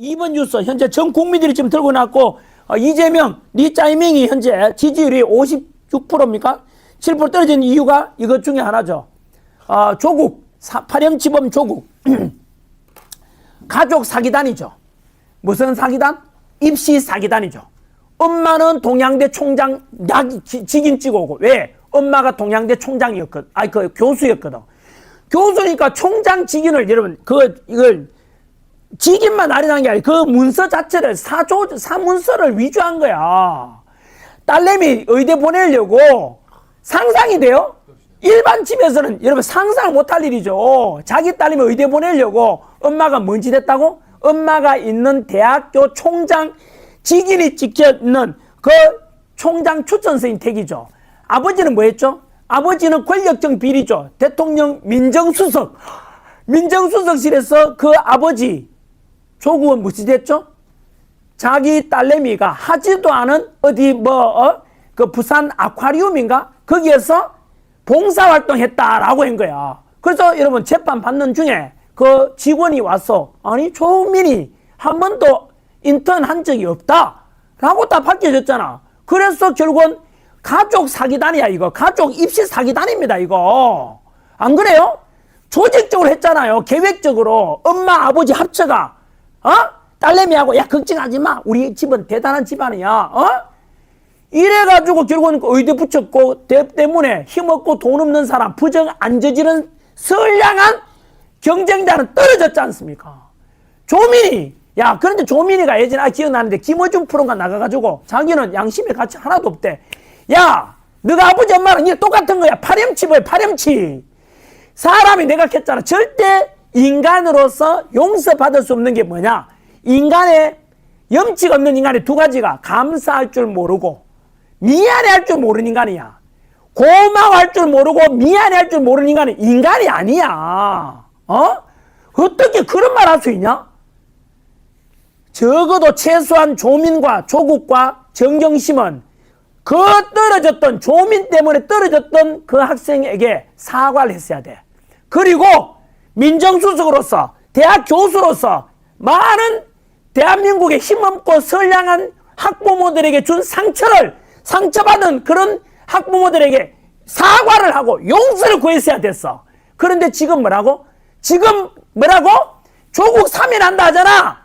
2번 뉴스 현재 전 국민들이 지금 들고 났고 이재명, 리짜이밍이 현재 지지율이 56%입니까? 7% 떨어진 이유가 이것 중에 하나죠. 조국, 파렴치범 조국 가족 사기단이죠. 무슨 사기단? 입시 사기단이죠. 엄마는 동양대 총장 직인 찍어오고 왜? 엄마가 동양대 총장이었거든. 그 교수였거든. 교수니까 총장 직인을 여러분 이걸 직인만 할인한 게 아니라 그 문서 자체를 사문서를 위조한 거야. 딸내미 의대 보내려고 상상이 돼요? 일반 집에서는 여러분 상상 못할 일이죠. 자기 딸내미 의대 보내려고 엄마가 뭔 짓 했다고? 엄마가 있는 대학교 총장 직인이 찍혀있는 그 총장 추천 선생님 댁이죠. 아버지는 뭐 했죠? 아버지는 권력적 비리죠. 대통령 민정수석. 민정수석실에서 그 아버지 조국은 무엇이 됐죠? 자기 딸내미가 하지도 않은 그 부산 아쿠아리움인가? 거기에서 봉사활동 했다라고 한 거야. 그래서 여러분 재판 받는 중에 그 직원이 와서 아니 조민이 한 번도 인턴 한 적이 없다 라고 다 밝혀졌잖아. 그래서 결국은 가족 사기단이야 이거. 가족 입시 사기단입니다 이거. 안 그래요? 조직적으로 했잖아요. 계획적으로 엄마 아버지 합쳐가 딸내미하고 야 걱정하지 마. 우리 집은 대단한 집안이야. 이래가지고 결국은 의대 붙였고 때문에 힘없고 돈 없는 사람 부정 안 저지른 선량한 경쟁자는 떨어졌지 않습니까? 조민이 그런데 조민이가 예전에 기억나는데 김어준 프로가 나가가지고 자기는 양심의 가치 하나도 없대. 야 너가 아버지 엄마랑 이 똑같은 거야. 파렴치 뭐야 파렴치. 사람이 내가 했잖아. 절대 인간으로서 용서받을 수 없는 게 뭐냐. 인간의 염치가 없는 인간의 두 가지가 감사할 줄 모르고 미안해할 줄 모르는 인간이야. 고마워할 줄 모르고 미안해할 줄 모르는 인간은 인간이 아니야. 어떻게 그런 말 할 수 있냐? 적어도 최소한 조민과 조국과 정경심은 그 떨어졌던 조민 때문에 떨어졌던 그 학생에게 사과를 했어야 돼. 그리고 민정수석으로서 대학 교수로서 많은 대한민국의 힘없고 선량한 학부모들에게 준 상처받은 그런 학부모들에게 사과를 하고 용서를 구했어야 됐어. 그런데 지금 뭐라고? 조국 사면한다 하잖아.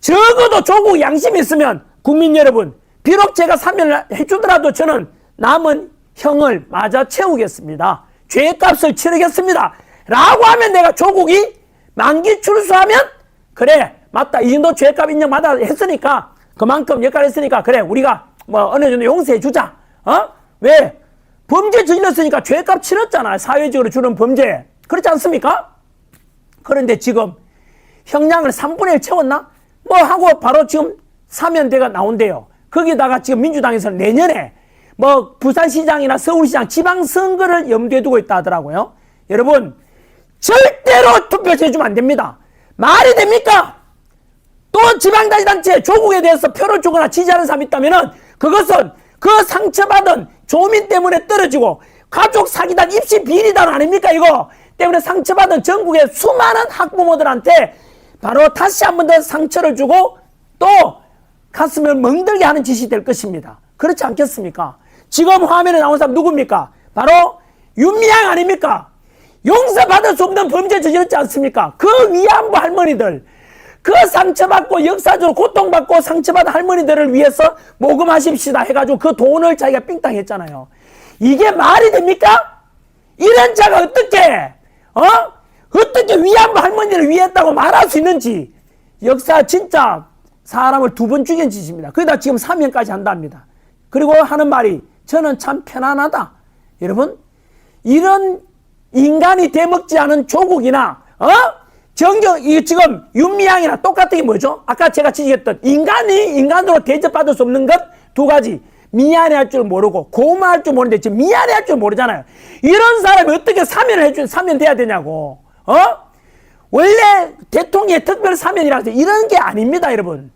적어도 조국 양심이 있으면 국민 여러분, 비록 제가 사면을 해주더라도 저는 남은 형을 맞아 채우겠습니다. 죄값을 치르겠습니다. 라고 하면 내가 조국이 만기 출소하면 그래 맞다 이 정도 죄값 인정받아 했으니까 그만큼 역할을 했으니까 그래 우리가 뭐 어느 정도 용서해 주자. 왜? 범죄 저질렀으니까 죄값 치렀잖아. 사회적으로 주는 범죄. 그렇지 않습니까? 그런데 지금 형량을 3분의 1 채웠나? 뭐 하고 바로 지금 사면대가 나온대요. 거기다가 지금 민주당에서는 내년에 뭐 부산시장이나 서울시장 지방선거를 염두에 두고 있다 하더라고요. 여러분 절대로 투표해서 해주면 안 됩니다. 말이 됩니까? 또 지방자치단체 조국에 대해서 표를 주거나 지지하는 사람이 있다면 그것은 그 상처받은 조민 때문에 떨어지고 가족 사기단 입시 비리단 아닙니까 이거? 때문에 상처받은 전국의 수많은 학부모들한테 바로 다시 한 번 더 상처를 주고 또 가슴을 멍들게 하는 짓이 될 것입니다. 그렇지 않겠습니까? 지금 화면에 나온 사람 누굽니까? 바로 윤미향 아닙니까? 용서받을 수 없는 범죄 저질렀지 않습니까? 그 위안부 할머니들, 그 상처받고 역사적으로 고통받고 상처받은 할머니들을 위해서 모금하십시다 해가지고 그 돈을 자기가 삥땅 했잖아요. 이게 말이 됩니까? 이런 자가 어떻게 위안부 할머니를 위했다고 말할 수 있는지. 역사 진짜 사람을 2번 죽인 짓입니다. 거기다 지금 사면까지 한답니다. 그리고 하는 말이 저는 참 편안하다. 여러분 이런 인간이 대먹지 않은 조국이나 지금 윤미향이나 똑같은 게 뭐죠? 아까 제가 지적했던 인간이 인간으로 대접받을 수 없는 것 2가지. 미안해할 줄 모르고 고마워할 줄 모르는데 지금 미안해할 줄 모르잖아요. 이런 사람이 어떻게 사면돼야 되냐고. 원래 대통령의 특별 사면이라고 해서 이런 게 아닙니다 여러분.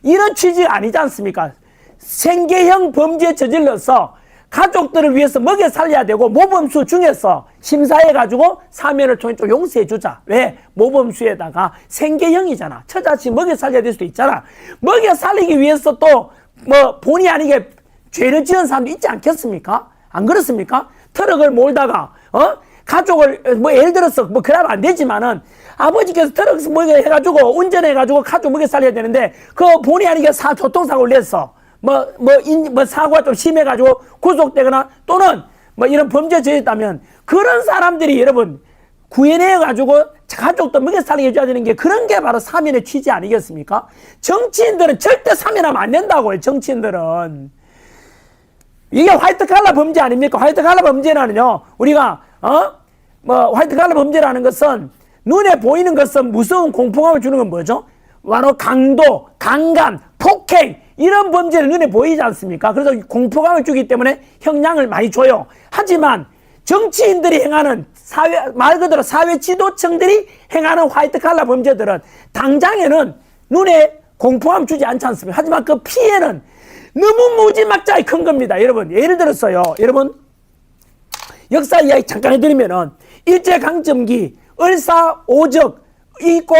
이런 취지가 아니지 않습니까? 생계형 범죄에 저질러서 가족들을 위해서 먹여 살려야 되고 모범수 중에서 심사해가지고 사면을 통해 좀 용서해주자. 왜? 모범수에다가 생계형이잖아. 처자식 먹여 살려야 될 수도 있잖아. 먹여 살리기 위해서 또 뭐 본의 아니게 죄를 지은 사람도 있지 않겠습니까? 안 그렇습니까? 트럭을 몰다가 가족을 뭐 예를 들어서 뭐 그러면 안 되지만은 아버지께서 트럭 먹여 해가지고 운전해가지고 가족 먹여 살려야 되는데 그 본의 아니게 교통사고를 냈어. 뭐 사고가 좀 심해가지고 구속되거나 또는 뭐 이런 범죄 저질렀다면 그런 사람들이 여러분 구현해가지고 가족도 먹여 살리게 해줘야 되는 게 그런 게 바로 사면의 취지 아니겠습니까? 정치인들은 절대 사면하면 안 된다고요. 정치인들은. 이게 화이트 칼라 범죄 아닙니까? 화이트 칼라 범죄라는요. 우리가 화이트 칼라 범죄라는 것은 눈에 보이는 것은 무서운 공포감을 주는 건 뭐죠? 바로 강도, 강간, 폭행 이런 범죄를 눈에 보이지 않습니까? 그래서 공포감을 주기 때문에 형량을 많이 줘요. 하지만 정치인들이 행하는 말 그대로 사회 지도층들이 행하는 화이트 칼라 범죄들은 당장에는 눈에 공포감 주지 않지 않습니까? 하지만 그 피해는 너무 무지막지하게 큰 겁니다. 여러분, 예를 들었어요. 여러분, 역사 이야기 잠깐 해드리면은, 일제강점기, 을사오적, 있고,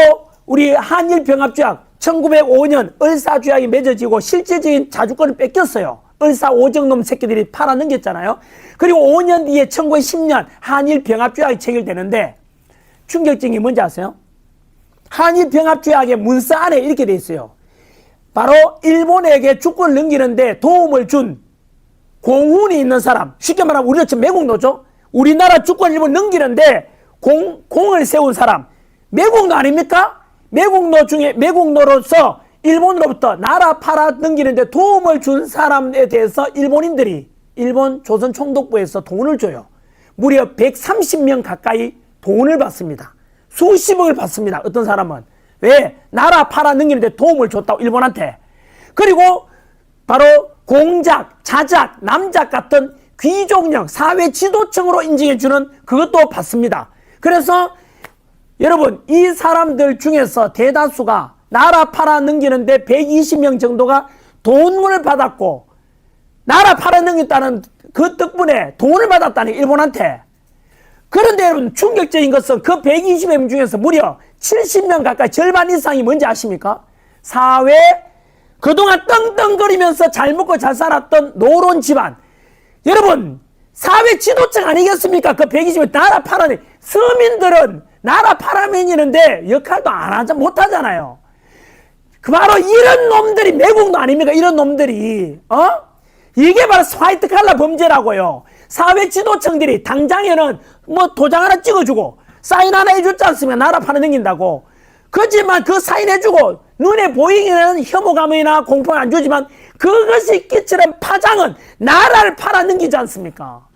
우리 한일병합조약, 1905년 을사조약이 맺어지고 실질적인 자주권을 뺏겼어요. 을사오적 놈 새끼들이 팔아넘겼잖아요. 그리고 5년 뒤에 1910년 한일병합조약이 체결되는데, 충격적인 게 뭔지 아세요? 한일병합조약의 문서 안에 이렇게 돼 있어요. 바로 일본에게 주권을 넘기는데 도움을 준 공훈이 있는 사람, 쉽게 말하면 우리가 지금 매국노죠. 우리나라 주권 일본 넘기는데 공을 세운 사람, 매국노 아닙니까? 매국노 중에 매국노로서 일본으로부터 나라 팔아 넘기는데 도움을 준 사람에 대해서 일본인들이 일본 조선 총독부에서 돈을 줘요. 무려 130명 가까이 돈을 받습니다. 수십억을 받습니다. 어떤 사람은. 왜? 나라 팔아 넘기는데 도움을 줬다고 일본한테. 그리고 바로 공작, 자작, 남작 같은 귀족령, 사회 지도층으로 인정해주는 그것도 받습니다. 그래서 여러분 이 사람들 중에서 대다수가 나라 팔아 넘기는데 120명 정도가 돈을 받았고 나라 팔아 넘겼다는 그 덕분에 돈을 받았다는 일본한테. 그런데 여러분 충격적인 것은 그 120명 중에서 무려 70명 가까이 절반 이상이 뭔지 아십니까? 사회 그동안 떵떵거리면서 잘 먹고 잘 살았던 노론 집안. 여러분 사회 지도층 아니겠습니까? 그 120명 나라 팔아내. 서민들은 나라 팔아내는데 역할도 안 하자 못하잖아요. 그 바로 이런 놈들이 매국노 아닙니까? 이런 놈들이 이게 바로 화이트 칼라 범죄라고요. 사회 지도층들이 당장에는 뭐 도장 하나 찍어주고 사인 하나 해줬지 않습니까? 나라 팔아넘긴다고. 그렇지만 그 사인 해주고 눈에 보이기는 혐오감이나 공포를 안 주지만 그것이 끼치는 파장은 나라를 팔아넘기지 않습니까?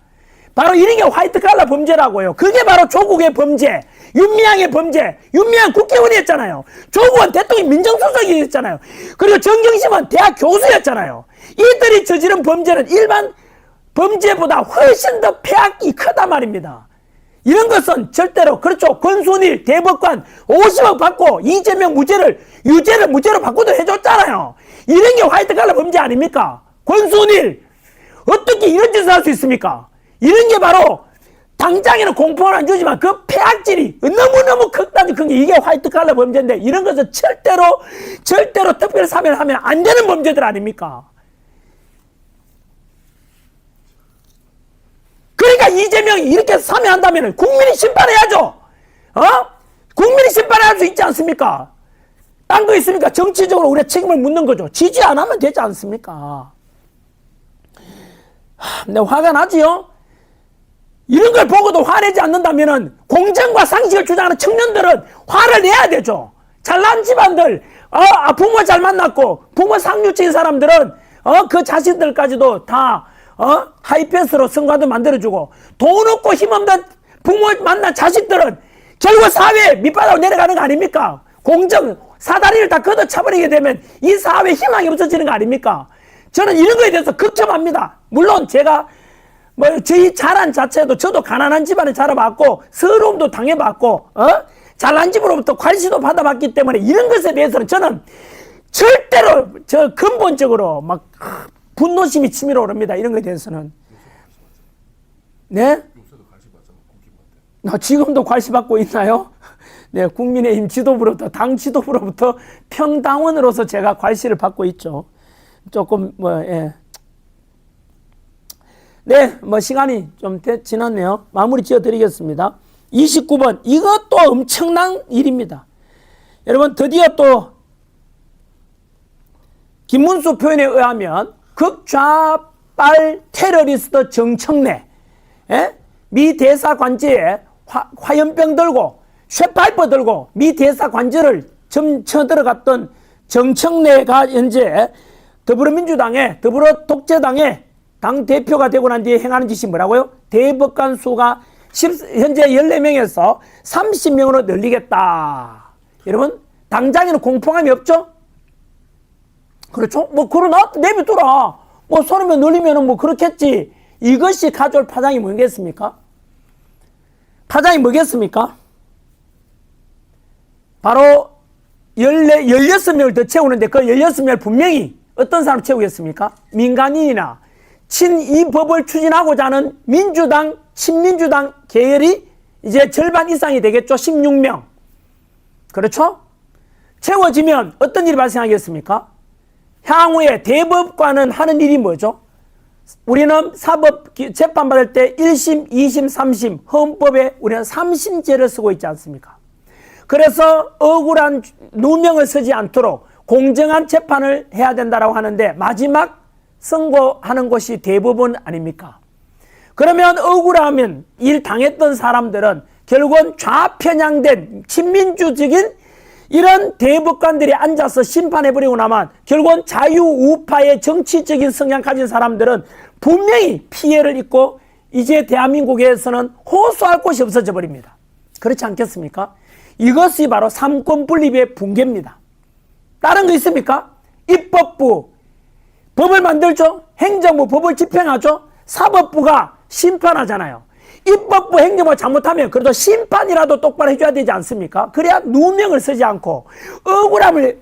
바로 이런 게 화이트 칼라 범죄라고요. 그게 바로 조국의 범죄, 윤미향의 범죄. 윤미향 국회의원이었잖아요. 조국은 대통령 민정수석이었잖아요. 그리고 정경심은 대학 교수였잖아요. 이들이 저지른 범죄는 일반 범죄보다 훨씬 더 폐악이 크단 말입니다. 이런 것은 절대로 그렇죠. 권순일 대법관 50억 받고 이재명 무죄를 무죄로 바꾸도 해줬잖아요. 이런 게 화이트 칼라 범죄 아닙니까? 권순일 어떻게 이런 짓을 할 수 있습니까? 이런 게 바로 당장에는 공포는 안 주지만 그 폐악질이 너무너무 극단적인 큰 게 이게 화이트 칼라 범죄인데 이런 것은 절대로 특별 사면을 하면 안 되는 범죄들 아닙니까? 그러니까 이재명이 이렇게 사면한다면 국민이 심판해야죠. 국민이 심판할 수 있지 않습니까? 딴 거 있습니까? 정치적으로 우리가 책임을 묻는 거죠. 지지 안 하면 되지 않습니까? 근데 화가 나지요? 이런 걸 보고도 화내지 않는다면 공정과 상식을 주장하는 청년들은 화를 내야 되죠. 잘난 집안들, 부모 잘 만났고 부모 상류층인 사람들은 그 자신들까지도 다 하이패스로 성과도 만들어주고 돈 없고 힘없는 부모 만난 자식들은 결국 사회 밑바닥으로 내려가는 거 아닙니까? 공정 사다리를 다 걷어차버리게 되면 이 사회 희망이 없어지는 거 아닙니까? 저는 이런 거에 대해서 극혐합니다. 물론 제가 저희 자란 자체도 저도 가난한 집안에 자라봤고 서러움도 당해봤고 잘난 집으로부터 관시도 받아봤기 때문에 이런 것에 대해서는 저는 절대로 근본적으로 막 분노심이 치밀어 오릅니다. 이런 것에 대해서는. 네? 지금도 괄시받고 있나요? 네, 국민의힘 지도부로부터, 당 지도부로부터 평당원으로서 제가 괄시를 받고 있죠. 조금, 예. 네, 시간이 좀 지났네요. 마무리 지어 드리겠습니다. 29번. 이것도 엄청난 일입니다. 여러분, 드디어 또, 김문수 표현에 의하면, 극좌빨 테러리스트 정청래, 예? 미 대사 관저에 화염병 들고, 쇠파이프 들고, 미 대사 관저를 쳐들어갔던 정청래가 현재 더불어민주당의, 더불어 독재당의 당대표가 되고 난 뒤에 행하는 짓이 뭐라고요? 대법관 수가 현재 14명에서 30명으로 늘리겠다. 여러분, 당장에는 공포감이 없죠? 그렇죠? 그러나, 내비두라. 손으면 늘리면 그렇겠지. 이것이 가져올 파장이 뭐겠습니까? 파장이 뭐겠습니까? 바로 16명을 더 채우는데 그 16명을 분명히 어떤 사람 채우겠습니까? 민간인이나 이 법을 추진하고자 하는 민주당, 친민주당 계열이 이제 절반 이상이 되겠죠. 16명. 그렇죠? 채워지면 어떤 일이 발생하겠습니까? 향후에 대법관은 하는 일이 뭐죠? 우리는 사법 재판받을 때 1심, 2심, 3심 헌법에 우리는 3심제를 쓰고 있지 않습니까? 그래서 억울한 누명을 쓰지 않도록 공정한 재판을 해야 된다고 하는데 마지막 선고하는 것이 대법원 아닙니까? 그러면 억울하면 일 당했던 사람들은 결국은 좌편향된 친민주적인 이런 대법관들이 앉아서 심판해버리고 나면 결국은 자유우파의 정치적인 성향 가진 사람들은 분명히 피해를 입고 이제 대한민국에서는 호소할 곳이 없어져 버립니다. 그렇지 않겠습니까? 이것이 바로 삼권 분립의 붕괴입니다. 다른 거 있습니까? 입법부 법을 만들죠. 행정부 법을 집행하죠. 사법부가 심판하잖아요. 입법부 행정부가 잘못하면 그래도 심판이라도 똑바로 해줘야 되지 않습니까? 그래야 누명을 쓰지 않고 억울함을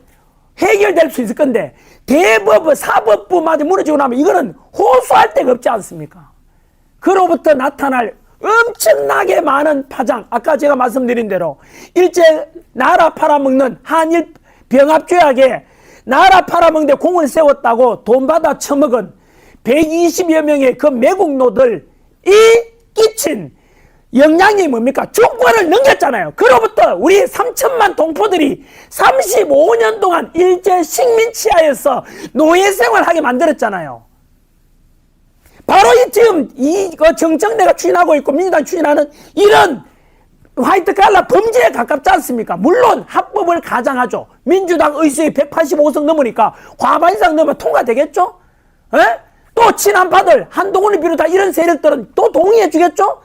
해결될 수 있을 건데 대법원 사법부마저 무너지고 나면 이거는 호소할 데가 없지 않습니까? 그로부터 나타날 엄청나게 많은 파장, 아까 제가 말씀드린 대로 일제 나라 팔아먹는 한일 병합조약에 나라 팔아먹는데 공을 세웠다고 돈 받아 처먹은 120여 명의 그 매국노들이 끼친 영향이 뭡니까? 주권을 넘겼잖아요. 그로부터 우리 3천만 동포들이 35년 동안 일제 식민치하에서 노예 생활하게 만들었잖아요. 바로 지금 정청래가 추진하고 있고 민주당이 추진하는 이런 화이트 칼라 범죄에 가깝지 않습니까? 물론 합법을 가장하죠. 민주당 의석이 185석 넘으니까 과반 이상 넘으면 통과되겠죠? 에? 또 친한파들 한동훈을 비롯한 이런 세력들은 또 동의해 주겠죠?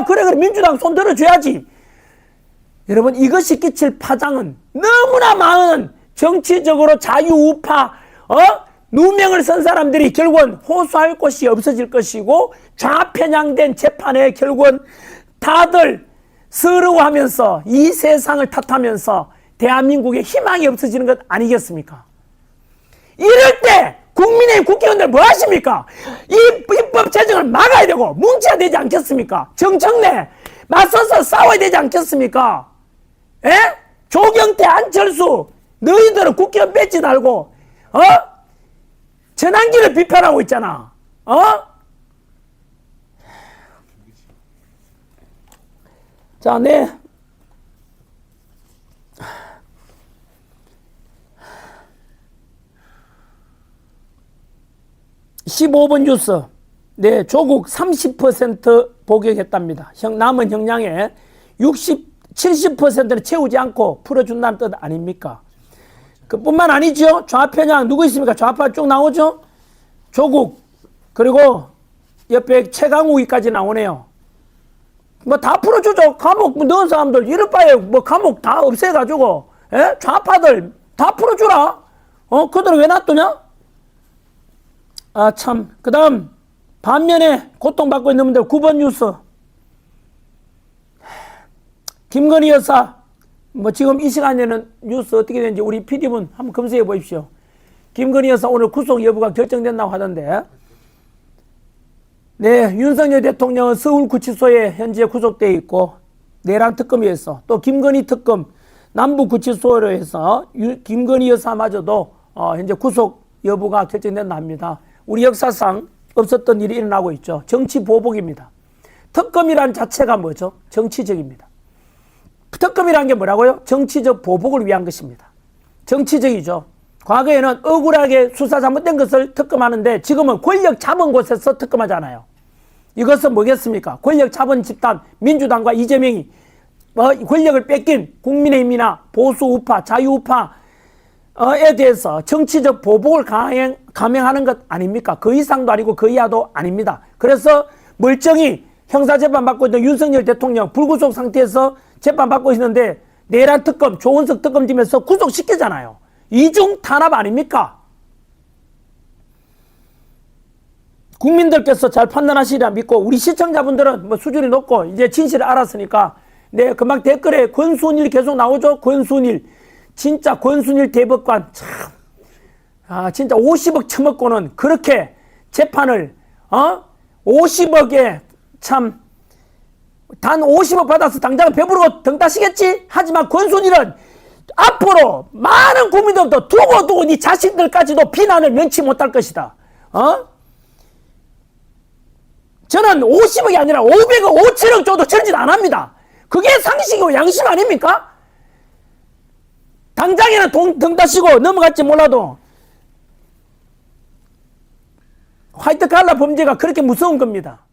그래 민주당 손 들어줘야지. 여러분 이것이 끼칠 파장은 너무나 많은 정치적으로 자유우파 누명을 쓴 사람들이 결국은 호소할 곳이 없어질 것이고 좌편향된 재판에 결국은 다들 서러워하면서 이 세상을 탓하면서 대한민국의 희망이 없어지는 것 아니겠습니까? 이럴 때 국민의힘 국회의원들 뭐 하십니까? 이 입법 제정을 막아야 되고 뭉쳐야 되지 않겠습니까? 정청래 맞서서 싸워야 되지 않겠습니까? 에? 조경태, 안철수 너희들은 국회의원 뺏지 달고 전환기를 비판하고 있잖아. 자, 네. 15번 뉴스. 네, 조국 30% 복역했답니다. 남은 형량의 70%는 채우지 않고 풀어준다는 뜻 아닙니까? 그뿐만 아니죠. 좌편향 누구 있습니까? 좌파 쭉 나오죠. 조국 그리고 옆에 최강욱이까지 나오네요. 다 풀어주죠. 감옥 넣은 사람들 이럴 바에 감옥 다 없애가지고 좌파들 다 풀어주라. 그들은 왜 놔두냐? 참. 그 다음 반면에 고통받고 있는 분들 9번 뉴스. 김건희 여사 지금 이 시간에는 뉴스 어떻게 되는지 우리 PD분 한번 검색해 보십시오. 김건희 여사 오늘 구속 여부가 결정된다고 하던데 네, 윤석열 대통령은 서울구치소에 현재 구속되어 있고 내란 특검이었어. 또 김건희 특검 남부구치소로 해서 김건희 여사마저도 현재 구속 여부가 결정된다 합니다. 우리 역사상 없었던 일이 일어나고 있죠. 정치 보복입니다. 특검이란 자체가 뭐죠? 정치적입니다. 특검이란 게 뭐라고요? 정치적 보복을 위한 것입니다. 정치적이죠. 과거에는 억울하게 수사 잘못된 것을 특검하는데 지금은 권력 잡은 곳에서 특검하잖아요. 이것은 뭐겠습니까? 권력 잡은 집단 민주당과 이재명이 권력을 뺏긴 국민의힘이나 보수 우파, 자유 우파에 대해서 정치적 보복을 감행하는 것 아닙니까? 그 이상도 아니고 그 이하도 아닙니다. 그래서 멀쩡히 형사재판 받고 있는 윤석열 대통령 불구속 상태에서 재판받고 있는데 내란 특검, 조은석 특검팀에서 구속시키잖아요. 이중 탄압 아닙니까? 국민들께서 잘 판단하시리라 믿고 우리 시청자분들은 뭐 수준이 높고 이제 진실을 알았으니까 네, 금방 댓글에 권순일 계속 나오죠. 권순일 진짜 권순일 대법관 참 진짜 50억 처먹고는 그렇게 재판을 50억에 참 단 50억 받아서 당장 배부르고 등 따시겠지? 하지만 권순일은 앞으로 많은 국민들도 두고 네 자식들까지도 비난을 면치 못할 것이다. 저는 50억이 아니라 500억, 5천억 줘도 전진 안 합니다. 그게 상식이고 양심 아닙니까? 당장에는 등 따시고 넘어갈지 몰라도 화이트 칼라 범죄가 그렇게 무서운 겁니다.